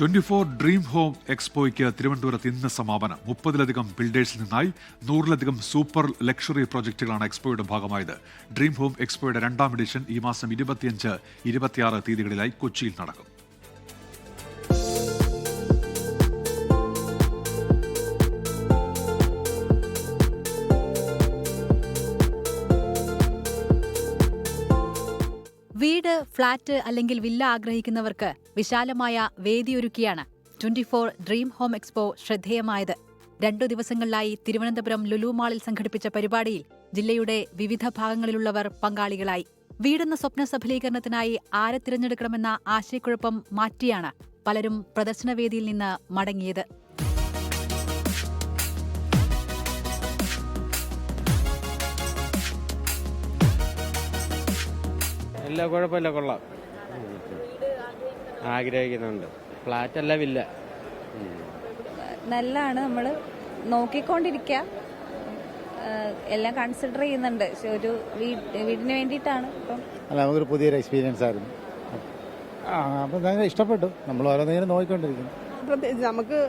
24 dream home എക്സ്പോയ്ക്ക് തിരുവനന്തപുരത്ത് ഇന്ന് സമാപനം. 30-ലധികം ബിൽഡേഴ്സിൽ നിന്നായി 100-ലധികം സൂപ്പർ ലക്ഷറി പ്രോജക്റ്റുകളാണ് എക്സ്പോയുടെ ഭാഗമായത്. ഡ്രീം ഹോം എക്സ്പോയുടെ 2ാം എഡിഷൻ ഈ മാസം 25-26 തീയതികളിലായി കൊച്ചിയിൽ നടക്കും. വീട്, ഫ്ളാറ്റ് അല്ലെങ്കിൽ വില്ല ആഗ്രഹിക്കുന്നവർക്ക് വിശാലമായ വേദിയൊരുക്കിയാണ് 24 ഡ്രീം ഹോം എക്സ്പോ ശ്രദ്ധേയമായത്. 2 ദിവസങ്ങളിലായി തിരുവനന്തപുരം ലുലു മാളിൽ സംഘടിപ്പിച്ച പരിപാടിയിൽ ജില്ലയുടെ വിവിധ ഭാഗങ്ങളിലുള്ളവർ പങ്കാളികളായി. വീടെന്ന സ്വപ്ന സഫലീകരണത്തിനായി ആരെ തിരഞ്ഞെടുക്കണമെന്ന ആശയക്കുഴപ്പം മാറ്റിയാണ് പലരും പ്രദർശനവേദിയിൽ നിന്ന് മടങ്ങിയത്. ഇല്ല, കുഴപ്പമില്ല, കൊള്ളാം. ആഗ്രഹിക്കുന്നുണ്ട്. ഫ്ലാറ്റ് അല്ല, വില്ല. നല്ലതാണ്. നമ്മൾ നോക്കിക്കൊണ്ടിരിക്കുക, എല്ലാം കൺസിഡർ ചെയ്യുന്നുണ്ട്. ഒരു വീടിന് വേണ്ടിയിട്ടാണ് ഇപ്പം. അല്ല, നമുക്കൊരു പുതിയൊരു എക്സ്പീരിയൻസ് ആയിരുന്നു. അപ്പം ഞങ്ങൾ ഇഷ്ടപ്പെട്ടു. നമ്മൾ ഓരോന്നിങ്ങനെ നോക്കിക്കൊണ്ടിരിക്കുന്നു. പ്രത്യേകിച്ച് നമുക്ക്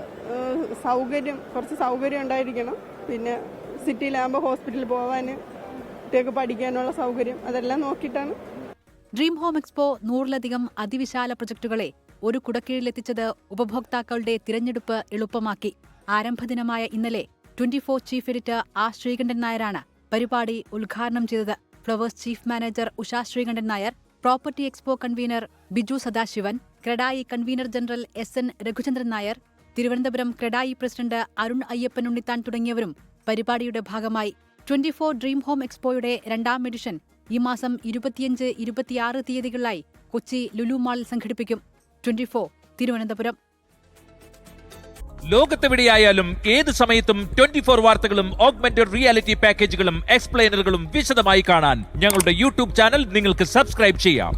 കുറച്ച് സൗകര്യം ഉണ്ടായിരിക്കണം. പിന്നെ സിറ്റിയിലാകുമ്പോൾ ഹോസ്പിറ്റലിൽ പോകാൻ, കുട്ടികൾക്ക് പഠിക്കാനുള്ള സൗകര്യം, അതെല്ലാം നോക്കിയിട്ടാണ്. ഡ്രീം ഹോം എക്സ്പോ 100-ലധികം അതിവിശാല പ്രൊജക്ടുകളെ ഒരു കുടക്കീഴിലെത്തിച്ചത് ഉപഭോക്താക്കളുടെ തിരഞ്ഞെടുപ്പ് എളുപ്പമാക്കി. ആരംഭദിനമായ ഇന്നലെ 24 ചീഫ് എഡിറ്റർ ആർ ശ്രീകണ്ഠൻ നായരാണ് പരിപാടി ഉദ്ഘാടനം ചെയ്തത്. Flowers chief manager Usha Sreekandan Nair, property expo convener Biju Sadasivan, CREDAI convener general SN Raghuchandran Nair, Thiruvananthapuram CREDAI president Arun Ayyappan Unnithan തുടങ്ങിയവരും പരിപാടിയുടെ ഭാഗമായി. 24 ഡ്രീം ഹോം എക്സ്പോയുടെ 2ാം എഡിഷൻ ഈ മാസം 25-26 തീയതികളിലായി കൊച്ചി ലുലു മാളിൽ സംഘടിപ്പിക്കും. 24 തിരുവനന്തപുരം. ലോകത്തെവിടെയായാലും ഏത് സമയത്തും 24 വാർത്തകളും ഓഗ്മെന്റഡ് റിയാലിറ്റി പാക്കേജുകളും എക്സ്പ്ലെയിനറുകളും വിശദമായി കാണാൻ ഞങ്ങളുടെ യൂട്യൂബ് ചാനൽ നിങ്ങൾക്ക് സബ്സ്ക്രൈബ് ചെയ്യാം.